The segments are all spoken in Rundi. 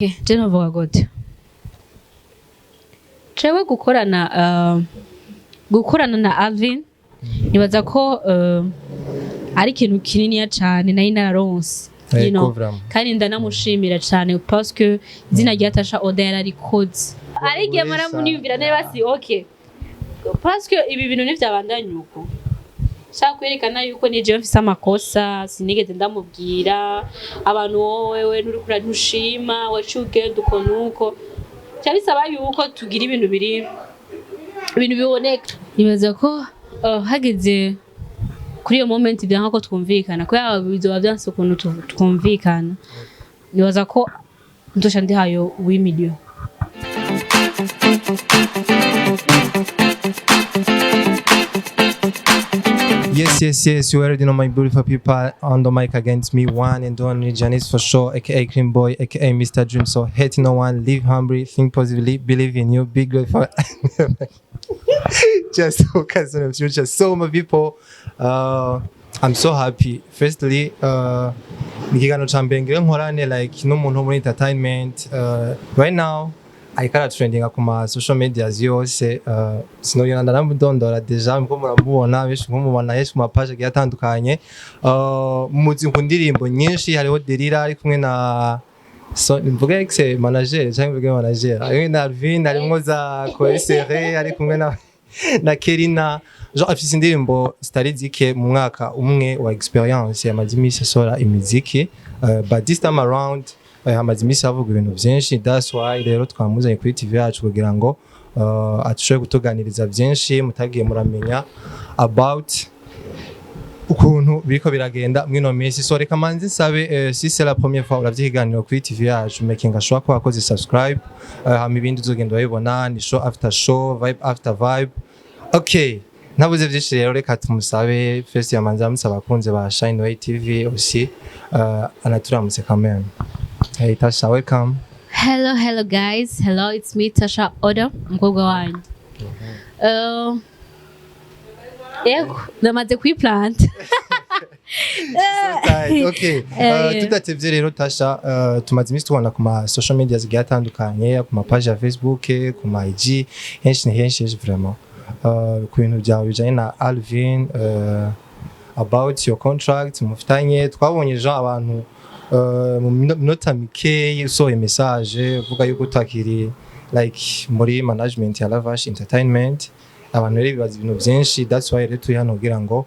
Je novuga gute jewe gukorana na Alvin nibaza ko ari ikintu kininiya cane nari nararonse kandi ndanamushimira cane parce que izina rya Tasha Oda yararikoze arigiye maramuniyumvira neza si okay parce que ibi bintu ntivyabandanye uko shaka kwerekana yuko nije mfise amakosa sinigeze ndamubwira abantu wowe nturi kura ntushima waciye ugenda uko nuko cyabisaba yuko tugira ibintu biboneka nibaza ko hageze kuri iyo moment byanka ko twumvikana ko bizoba byanse ukuntu twumvikana nibaza ko ndosha ndi hayo 8 million. Yes, you already know my beautiful people on the mic against me, one and only Janice for sure, aka Cream Boy, aka Mr. Dream. So hate no one, live humbly, think positively, believe in you, be grateful. Just focus on the future. So my people, I'm so happy. Firstly, nikigano chambengere nkorane like no muntu muri entertainment. Right now I can't trending akuma social media yose sinoyana ndamudondora deja mko muramubona benshi nkumubona yesu kuma page yatandukanye muzi nkundirimbo nyinshi hariho Delira ari kumwe na so mvuga ex manager cyangwa mvuga manager ari na Alvin ari mwoza koesere ari kumwe na Kerina genre afise indirimbo staridike mu mwaka umwe wa experience ya madimisi sora imiziki but this time around hamaze imisi avuga ibintu byinshi that's why rero twamuzanye kuri TV yacu kugira ngo atushoye gutuganiriza byinshi mutagiye muramenya about ukuntu biriko biragenda mwino minsi so reka manzi sabe si c'est la première fois uravyiganira kuri TV yacu making sure ko wakoze subscribe hama ibindi uzogenda bayibona ni show after show vibe after vibe. Okay, nabuze vyinshi rero reka tumusabe first yamanzi amusaba akunze ba Shine Way TV aussi anaturamutse quand même. Hey Tasha, welcome. Hello guys. Hello, it's me Tasha Oda, mkobwa wanyu. Namaze kwiplant. Okay. Tudatevye rero Tasha, tumaze imisi tubona ku ma social media zigiye atandukanye, ku ma page ya Facebook, ku ma IG, henshi vraiment. Ku bintu byawe bijanye na Alvin, about your contract, mufitanye twabonye Jean abantu mu minota mike usohoye message uvuga yuko utakiri like muri management ya Lavash Entertainment abantu rero bibaza ibintu byinshi that's why rero turi hano kugira ngo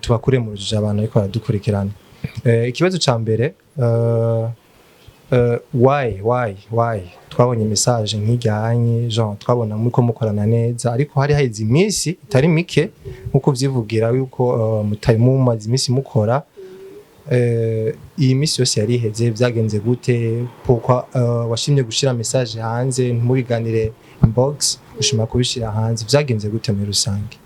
tubakure mu rujije abantu ariko baradukurikirana. Ikibazo ca mbere why twabonye message nk'ijyanye genre twabona muri ko mukorana neza ariko hari haize imisi itari mike nkuko vyivugira yuko mutari mu mazi imisi mukora iyi misi yose yari iheze byagenze gute pourquoi washimye gushira message hanze ntimubiganire inbox ushima kubishira hanze byagenze gute muri rusange?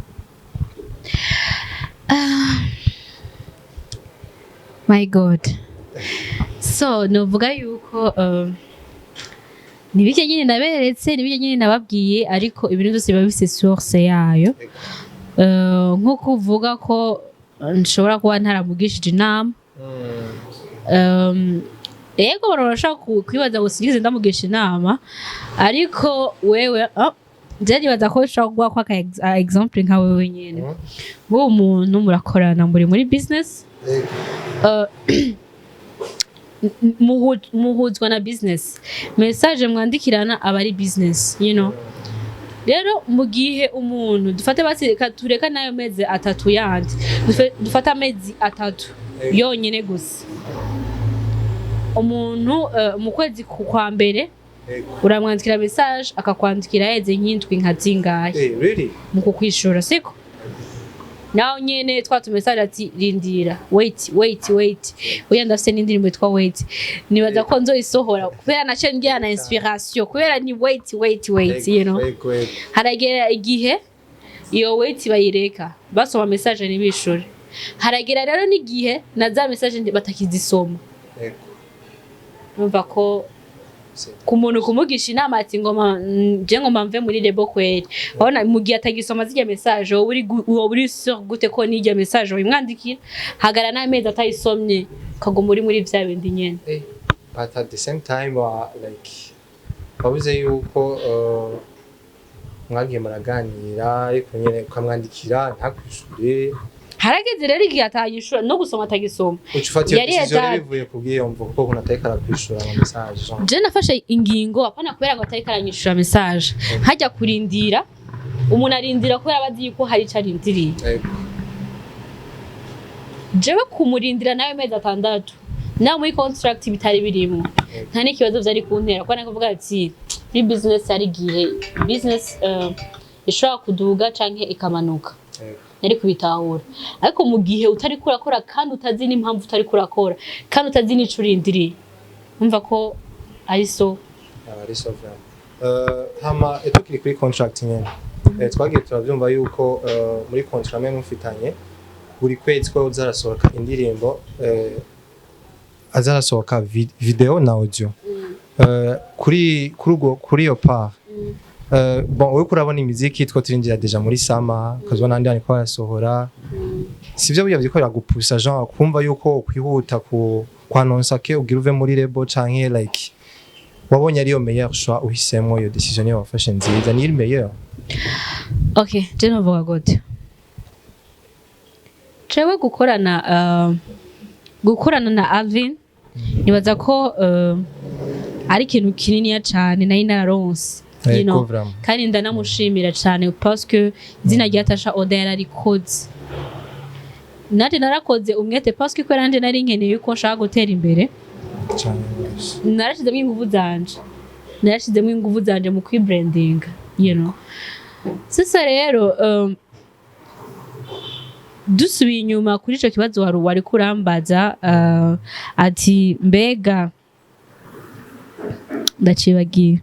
My God. So novuga yuko nibije nyine naberetse nibije nyine nababwiye ariko ibintu byose biba bifise source yayo nko kuvuga ko nshobora kuba ntaramugishije inama yego barashaka kwibaza ngo sinigeze ndamugisha inama ariko wewe je baza ko ushaka kuba kwa example nka wewe nyene bo umuntu murakorana muri business muhuzwa na business message mwandikirana abari business you know rero mu gihe umuntu dufate basireka tureka nayo meze atatu yandi dufata amezi atatu yonyene gusa umuntu mu kwezi kwa mbere uramwandikira message akakwandikira yeze nk'indwi nka zingahe Really mu kukwishura siko naho nyene twatu message ati rindira wait oya ndafite n'indirimbo yitwa wait nibaza ko nzoyisohora kubera nace ngira na inspiration kubera ni wait you know haragera igihe iyo wait bayireka basoma message nibishure haragera rero n'igihe na za message batakizisoma numva ko ku muntu kumugisha inama ati ngoma je ngoma mve muri lebo kweri abona mu gihe atagisoma zige message uri sur gute ko nijya message uyimwandikira hagara na meza atayisomye kago muri vya bindi nyene but at the same time like wabuze yuko mwagiye muraganira ariko nyene ukamwandikira ntakwishure harageze rero igihe atayishura no gusoma atagisoma ucufatiye decision bivuye kubwiyo mvugo ko kuna atayikara kwishura mu message je nafashe ingingo apana kubera ngo atayikara nyishura message hajya kurindira umuntu arindira kubera abazi yuko hari carindiriye jewe kumurindira nawe mezi 6 na muri contract bitari birimo nta n'ikibazo vyari kuntera kwa nakuvuga ati ni business ari gihe business ishobora kuduga canke ikamanuka nari kubitahura ariko mu gihe utari kurakora kandi utazi n'impamvu utari kurakora kandi utazi n'ico urindiriye umva ko ari so hama etukiri kuri contract nyene twagiye turavyumva yuko muri contract mwe mufitanye buri kwezi ko uzarasohoka indirimbo azarasohoka video na audio kuri iyo part bon wowe kurabona imiziki two turinjira deja muri sama kazwa nandi ariko yasohora sivyo buyavye ko yagupusa genre kumva yuko kwihuta kwanonsa ke ugira uve muri lebo canke like wabonye ariyo meilleur choix uhisemo iyo decision yo wafashe nziza ni meilleur. Okay, je novuga gute cewe gukorana na Alvin nibaza ko ari ikintu kinini cyane nari nararonse you know kandi ndanamushimira cyane parce que izina rya Tasha Oda yararikoze nari narakoze umwete parce que kwera nari nkeneye yuko nshaka gutera imbere narashizemo ingufu zanje mu kwibranding you know sasa rero dusubiye inyuma kuri ico kibazo wari kurambaza ati mbega ndacibagiye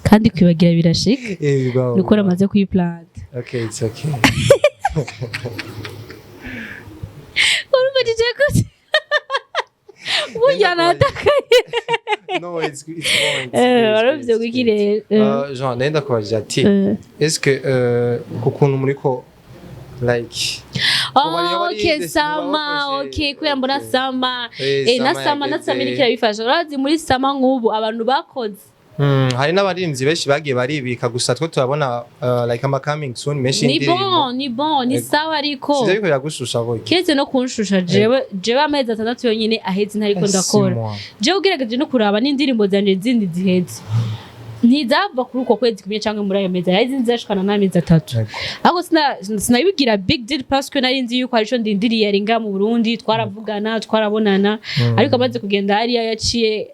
kandi kwibagira birashika nuko namaze kuyiplant. Okay, it's okay. Urumva gute burya natakaye. No, it's going. Waravye gukire Jean nenda kubaza ati est-ce que kukuntu muriko like okay sama okay kwiyambona sama na sama irikira bifasha urazi muri sama nk'ubu abantu bakoze hari n'abarimvyi benshi bagiye baribika gusa twe turabona like ama coming soon menshi indirimbo ni sawa ariko sivyo biko yagushusha boy keze no kunshusha jewe amezi 6 yonyine aheze ntariko ndakora jewe ugerageje no kuraba n'indirimbo zanje zindi ziheze ntizava kuri uko kwezi kumye cyangwa muri ayo meza yazi nzashikana n'amezi 3 ahubwo sinabigira big deal parce que nari nzi yuko hari ico ndindiriye yari nga mu Burundi twaravugana twarabonana ariko amaze kugenda hariya yaciye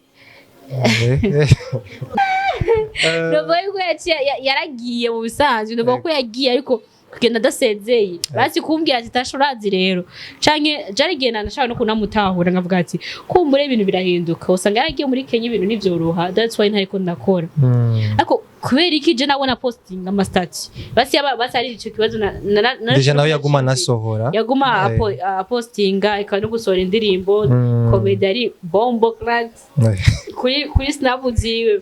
Noboye ko yaragiye mu bisanzwe noboye ko yagiye ariko kugenda dasezeye basi kumbwira ati Tasha urazi rero canke jarigenda nashaka no kunamutahura ngavuga ati kumbure ibintu birahinduka usanga yaragiye muri Kenya ibintu nivyoroha that's why ntariko ndakora ariko kubera iki je nabona posting ama stati basi ari ico kibazo deja nawe yaguma nasohora yaguma postinga eka no gusohora indirimbo comedy ari bombo class kuri snap ziwe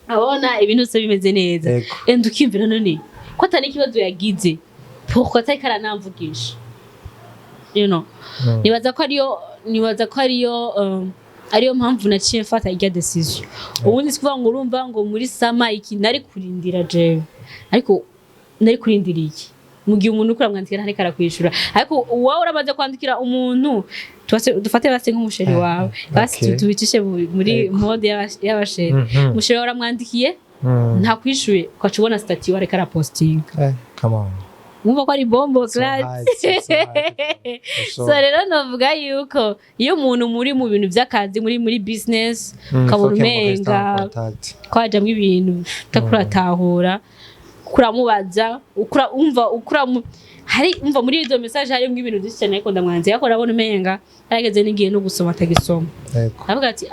abona ibintu se bimeze neza endukimvira none ko atani kibazo yagize pourquoi atakara namvugisha you know nibaza ko ariyo mpamvu naciye mfata irya decision ubundi sikuvuga ngo urumva ngo muri sama iki nari kurindira jewe ariko nari kurindiriye mu gihe umuntu ukura mwandikira ntari karakwishura ariko wowe urabaze kwandikira umuntu dufate base nk'umusheri wawe basi tubicishe muri mode y'abasheri umusheri wawe uramwandikiye nta kwishuye ukacubona stati wari kara posting come on mwumva ko ari bombo class so rero novuga yuko iyo umuntu muri mu bintu by'akazi muri business kabura umenga kwajamwe ibintu takuratahura kuramubaza umva muri izo message harimo ibintu byinshi cyane ariko ndamwanze yako urabona umenga yarageze n'igihe no gusoma atagisoma avuga ati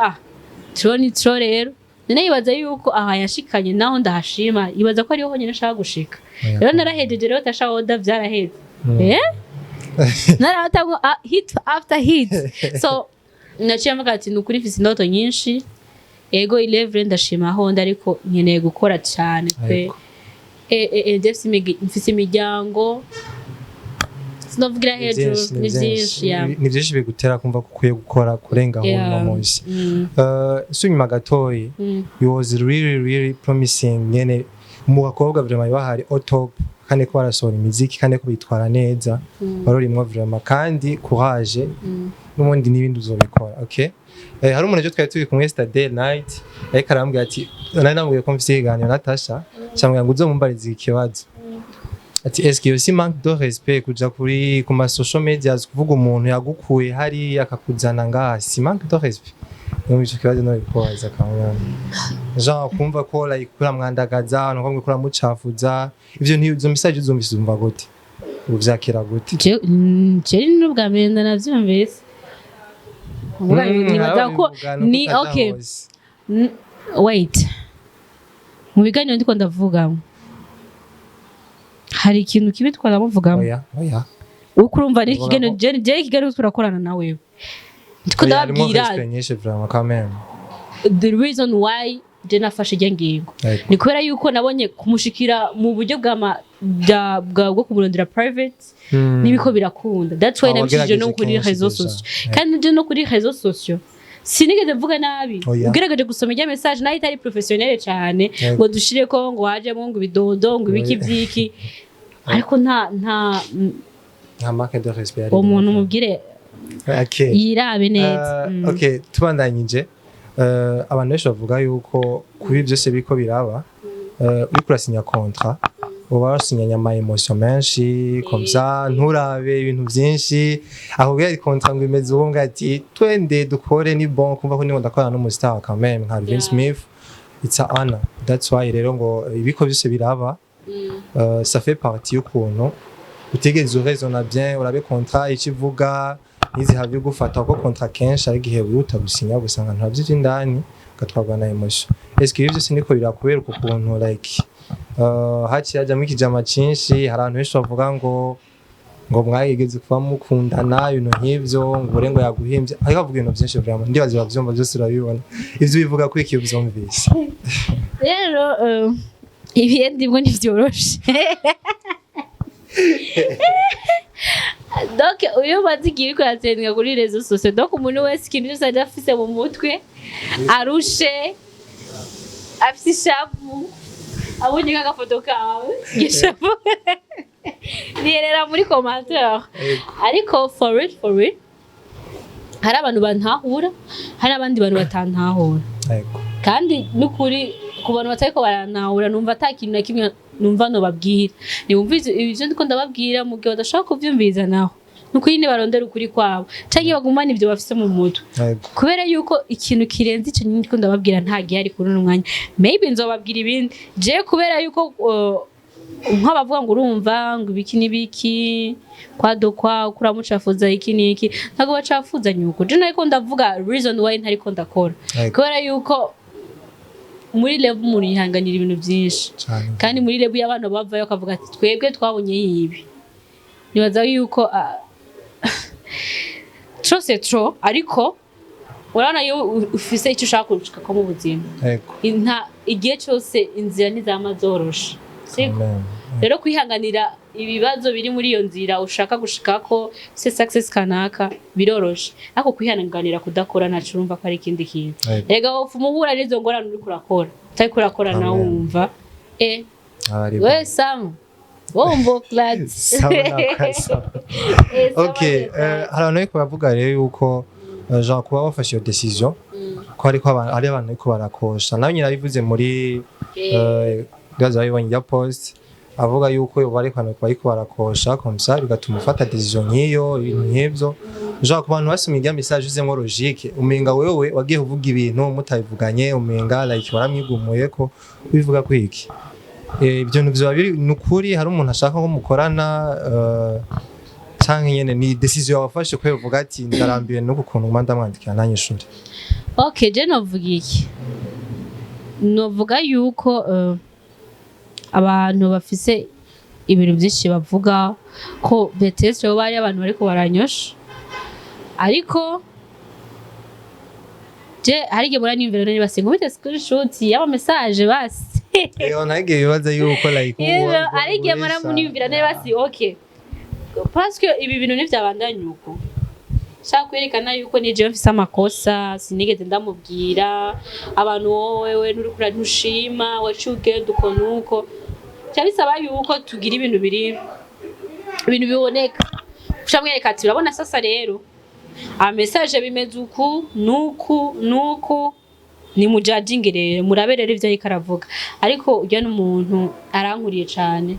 tro rero nene yibaza yuko aha yashikanye naho ndahashima yibaza ko ariho honyine nshaka gushika rero narahejeje rero Tasha Oda vyaraheze naratango hit after hit so naciye mvuga ati nukuri mfise indoto nyinshi ego 11 ndashima aho ndariko nkeneye gukora cyane pe mfise imiryango sinovugira hejuru ni byinshi ni byinshi bigutera kumva ko ukwiye gukora kurenga aho uno munsi sunyuma gatoyi you was really promising nyene mu bakobwa vraiment bahari au top kandi ko barasohora imiziki kandi ko bitwara neza barorimwa vraiment kandi courage n'umundi nibindi uzobikora okay hari umuntu twari turi kumwe yesterday night ariko arambwira ati nari namubwiye ko mfise ikiganiro na Tasha cyangwa ngo uzomumbarize ikibazo ati est-ce que aussi manque de respect kuja kuri ku ma social media kuvuga umuntu yagukuye hari akakuzana ngaha si manque de respect no icyo kibazo no bikoza kamwe genre kumva ko like kura mwandagaza no kumwe kura mucafuza ivyo ntizo message uzumva gute uvyakira gute je n'ubwa mbere ndanavyumvise nibaza ko ni okay wait mu biganiro ndiko ndavuga hari ikintu kibi twaramuvugaho oya uko urumva ni ikiganiro je ikiganiro turakorana nawe ndiko ndabwira the reason why je nafashe ngingo ni kubera yuko nabonye kumushikira mu buryo bwo kumurondera private nibiko birakunda that's why nabishije no kuri réseaux sociaux kandi je no kuri réseaux sociaux sinigeze mvuga nabi ugerageje gusoma ijya message nayo itari professionnel cyane ngo dushire ko ngo waje mu ngo bidodo ngo ibiki byiki ariko nta marque de respect umuntu mubwire yirabe neza okay tubandanyije abantu benshi bavuga yuko kuri byose biko biraba uri kurasinya contrat uba wasinyanya ama emotion menshi comme ça nturabe ibintu byinshi aho bya contrat ngo imeze uwo ngati twende dukore ni bon kumva ko ni ndakorana n'umustar quand même nka Alvin Smith it's a honor that's why rero ngo ibiko byose biraba ça fait partie y'ukuntu utegeze urezona bien urabe contrat ikivuga nizi havyo gufata ko contrat kenshi ari gihe utabusinya gusanga ntavyo indani gatwagwa na emotion est-ce que ivyo siniko birakubera ukuntu like haci yaje mu kijama cinshi hari abantu benshi bavuga ngo mwayigeze kuba mukundana ibintu nk'ivyo ngo urengo yaguhimbye ariko avuga ibintu byinshi vraiment ndibaza bavyumva byose urabibona ivyo bivuga ko iki byumvise rero ibiye ndimwe nivyoroshe donc uyu bazigiye ko yatsendwa kuri réseaux sociaux donc umuntu wese ikintu cyose adafise mu mutwe arushe afise ishavu abonye agafoto kawe gishavu nirera muri commentaire ariko for it hari abantu bantahura hari abandi bantu batantahura kandi nukuri ku bantu batariko barantahura numva atakintu na kimwe numva no babwira niumvize ibyo ndiko ndababwira mu gihe badashaka kuvyumviza naho nuko yine barondera ukuri kwabo canke bagumana ibyo bafise mu mutwe kubera yuko ikintu kirenze ico ndiko ndababwira nta gihe ari kuri n'umwanya maybe nzobabwira ibindi je kubera yuko nk'abavuga ngo urumva ngo ibiki nibiki kwadokwa kuramucafuza iki niki ntago bacafuza nyuko je nariko ndavuga reason why ntariko ndakora kubera yuko muri level umuntu yihanganira ibintu byinshi kandi muri level y'abantu bavayo akavuga ati twebwe twabonye yibi nibaza yuko c'est trop ariko urana yo ufise icyo ushaka kurushika ko mu buzima igihe cyose inzira nizamazorosha siko rero kwihanganira ibibazo biri muri iyo nzira ushaka gushikako se success kanaka biroroshe ariko kwihanganira kudakora nacu urumva ko ari ikindi kintu rega umuhura nizo ngorane uri kurakora utari kurakora na wumva we Sam bombo clads okay hari abantu bavuga rero yuko genre kuba bafashe iyo decision ko ariko ari abantu ariko barakosha nawe nyine bivuze muri gaza y'ibonye ya post avuga yuko bari kwano bariko barakosha comme ça bigatuma ufata decision nk'iyo ibintu nk'ibyo genre ku bantu basomye ya message uzemo logique umenga wewe wagiye uvuga ibintu mutabivuganye umenga like baramwigumuye ko bivuga ko iki ibyo nivyo biri nukuri hari umuntu ashaka ko mukorana canke nyene ni decision wafashe ko uvuga ati ndarambiwe no gukuntu umanda mwandikira nanye shuri okay je novuga iki novuga yuko abantu bafise ibintu byinshi bavuga ko betestre bari abantu bariko baranyosha ariko je harige muranimvira none base ngo bite screenshot y'aba message basi nage bibaza yuko like harige muranimvira none basi okay parce que ibi bintu ntivyabandanya uko shaka kwerekana yuko nije mfise amakosa sinigeze ndamubwira abantu wowe nuri kura ntushima waciye ugenda uko nuko cyabisaba yuko tugira ibintu biboneka ushamwereka ati urabona sasa rero message bimeze uku nuku ni mujudging rero murabe rero ivyo ariko aravuga ariko ujya n'umuntu arankuriye cyane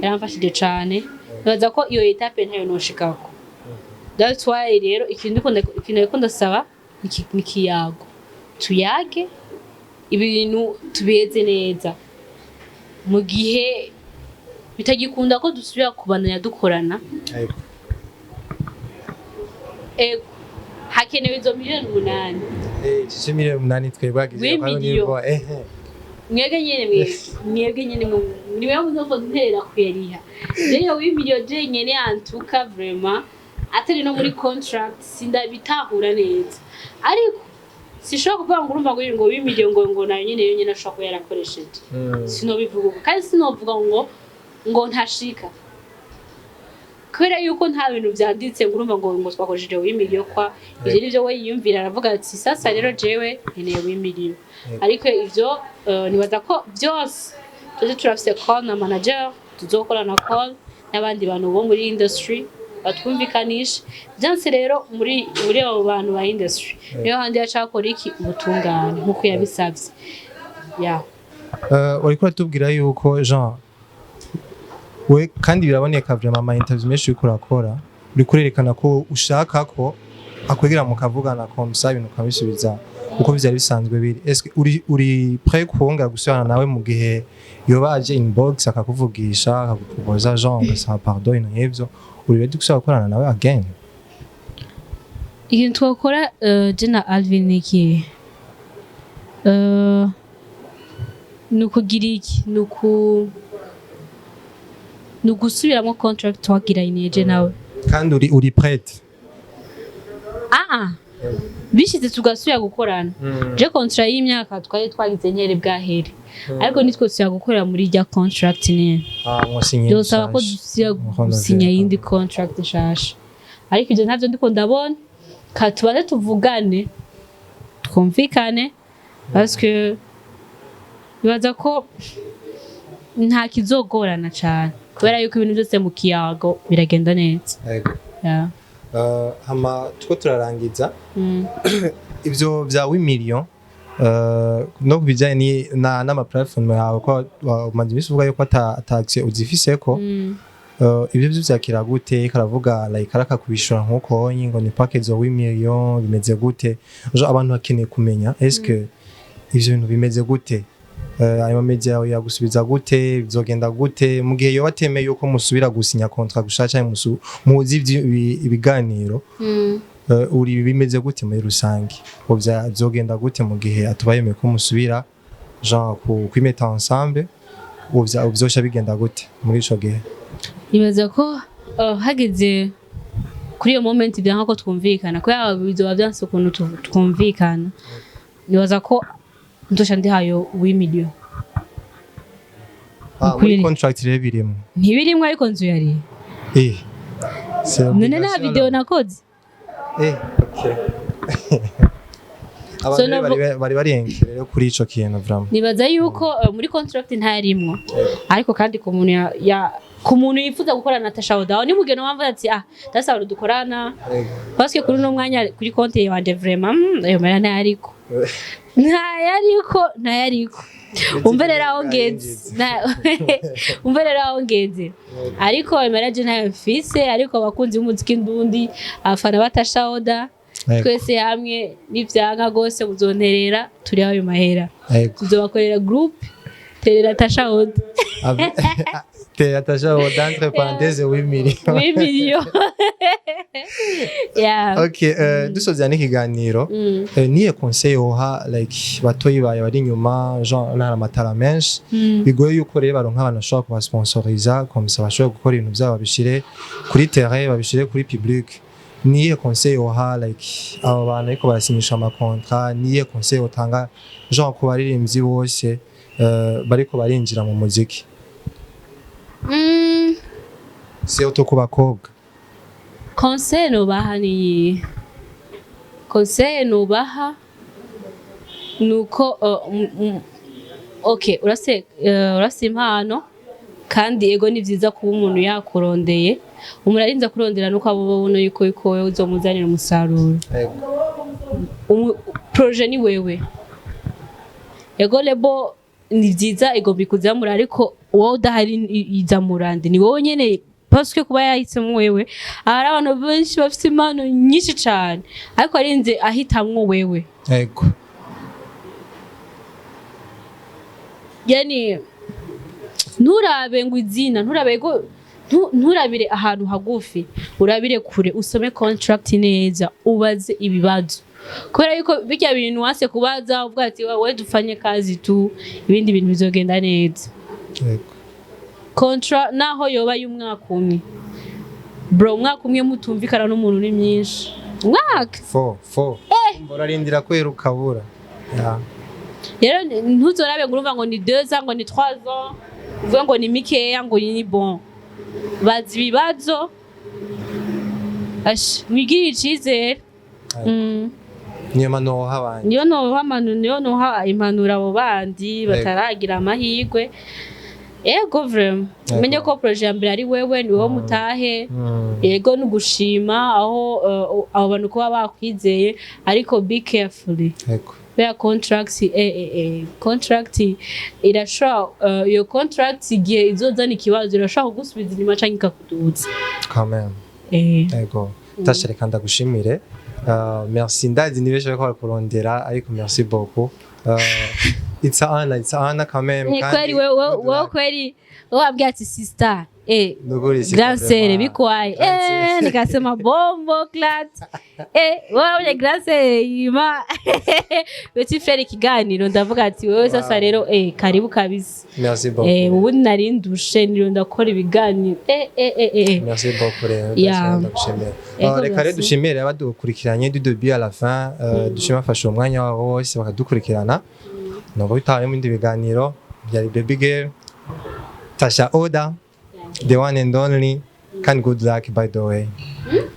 yaramfashije cyane baza ko iyo etape ntayo noshikako that's why rero ikintu ndasaba ikiyago tuyage ibintu tubeze neza mu gihe bitagikunda ko dusubira kubandanya dukorana hakenewe izo miliyoni 8 izo miliyoni 8 twebwagize kwa nivo mwege nyene niwe muzofa ntera kweriha rero w'imiliyoni nyene antuka vraiment atari no muri contract sindabitahura neza ariko sishobora kuvuga ngo urumva ngo w'imiliyoni ngo nayo nyene ashobora kuba yarakoresheje sinobivuga kandi sinovuga ngo ntashika kubera yuko nta bintu byanditse ngo urumva ngo twakoresheje w'imiliyoni kwa ivyo nivyo we yiyumvira aravuga ati sasa rero jewe nkeneye w'imiliyoni ariko ivyo nibaza ko byose tuzi turafise call na manager tuzokora na call n'abandi bantu bo muri industry batwumvikanisha byanse rero muri abo bantu ba industry niyo handi yacakora iki ubutungane nkuko yabisabye uriko tubwira yuko Jean we kandi biraboneka vraiment ama interview menshi uriko urakora uri kurerekana ko ushaka ko akwegera mu kavugana komsa ibintu kabisubiza uko byari bisanzwe biri est uri prêt kuongera gusubirana nawe mu gihe yoba aje inbox akakuvugisha akakupoza Jean ça pardon n'ivyo uri ready gusaba gukorana nawe again ikintu twakora je na Alvin iki nukugira iki nugusubiramo contract twagiranye je nawe kandi uri prête bishize tugasubira gukorana je contract y'imyaka twari twagize nyere bwahere ariko nitwe tuya gukorera muri rya contract nyene dosaba ko dusiya gusinya yindi contract nshasha ariko ivyo ntavyo ndiko ndabona katubane tuvugane twumvikane parce que bibaza ko nta kizogorana cyane kubera yuko ibintu byose mu kiyago biragenda neza hama two turarangiza ivyo vya w'imiliyoni no bijanye n'ama platform yawe ko umaze bisuvuga yuko ataxe uzifiseko ibyo vyakira gute karavuga like karaka kubishura nkuko ngo ni package zo w'imiliyoni bimeze gute abantu bakeneye kumenya est-ce que ivyo bintu bimeze gute ayo media yagusubiza gute bizogenda gute mu gihe yo watemeye yuko musubira gusinya contract gushaka muzi ibiganiro uri bimeze gute muri rusange ko byazogenda gute mu gihe atubayemeye ko musubira genre kwimeta ensemble uvyosha bigenda gute muri ico gihe nibaza ko hageze kuri iyo moment byanka ko twumvikana ko bizoba byanse ukuntu twumvikana nibaza ko ndosha ndihayo w'imiliyoni muri contract rero birimo ntibirimo ariko nzu yari none na video nakoze okay abantu bari barengere rero kuri ico kintu vraiment nibaza yuko muri contract ntayarimwo ariko kandi ku muntu yifuza gukorana na Tasha Oda ni mugeno wamva ati Tasha Oda dukorana parce que kuri no mwanya kuri konti yanje vraiment ayo mara ntayariko umberera aho ngeze ariko emerage ntayo mfise ariko abakunzi b'umuziki ndundi afana batasha Oda twese hamwe n'ivyanka gose uzonterera turi ayo mahera tuzobakorera group terera Tasha Oda Tasha Oda entre parenthèses 8 millions okay dusoza n'ikiganiro niye conseil oha like batoyi baye bari nyuma genre nara matara menshi bigoye yuko rero baronka abantu bashobora kuba sponsoriza comme ça bashobora gukora ibintu byabo babishire kuri terrain babishire kuri public niye conseil oha like abo bantu ariko barasinyisha ama contrat niye conseil otanga genre ku baririmbyi bose bariko barinjira mu muziki surtout ku bakobwa. Conseil nubaha ni conseil nubaha nuko okay urase impano kandi ego ni vyiza kuba umuntu yakurondeye umuntu arinza kurondera nuko abo babona yuko wewe uzomuzanira umusaruro. Projet ni wewe ego lebo ni vyiza ego bikuzamura ariko wowe udahari izamurande ni wowe nyene parce que kuba yahisemo wewe hari abantu benshi bafite impano nyinshi cyane ariko arinze ahitamwo wewe. Ego yani nturabe ngo izina nturabire ahantu hagufi urabire kure usome contract neza ubaze ibibazo kubera yuko bijya bintu wase kubaza uvuga ati wewe dufanye kazi tu ibindi bintu bizogenda neza. Contract naho yoba y'umwaka umwe bro umwaka umwe mutumvikana n'umuntu ni myinshi mwaka 4 mborarindira kwera ukabura. Rero ntuzorabe ngo urumva ngo ni 2 ans ngo ni 3 ans uvuga ngo ni mikeya ngo ni bon bazi ibibazo wigirira icizere. Niyo noha abandi niyo noha impanura abo bandi bataragira amahirwe. Ego vraiment menye ko projet ya mbere ari wewe ni wowe mutahe ego nugushima aho abo bantu kuba bakwizeye ariko be carefully. Bea contract irashobora iyo contract igihe izozana ikibazo irashobora kugusubiza inyuma canke ikakuduza. Quand ego Tasha reka ndagushimire. Merci ndazi nibeshe ko kurondera ariko merci beaucoup. It's an honor quand même. Kweli wewe kweli wabwiye ati sister grand sere bikwaye nikasema bombo clat wewe grand sere ima beti frere kiganiro ndavuga ati wewe sasa rero karibu kabisa. Merci beaucoup. Ubu narindushe niro ndakora ibiganiro merci beaucoup rero ndagushimira. Reka rero dushimire abadukurikiranye du début à la fin dushima fasha umwanya wabo wose bakadukurikirana nubwo bitaye mu bindi biganiro byari baby girl Tasha Oda, the one and only. And good luck, by the way.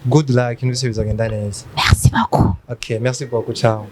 Good luck. Merci beaucoup. Ok, merci beaucoup. Ciao.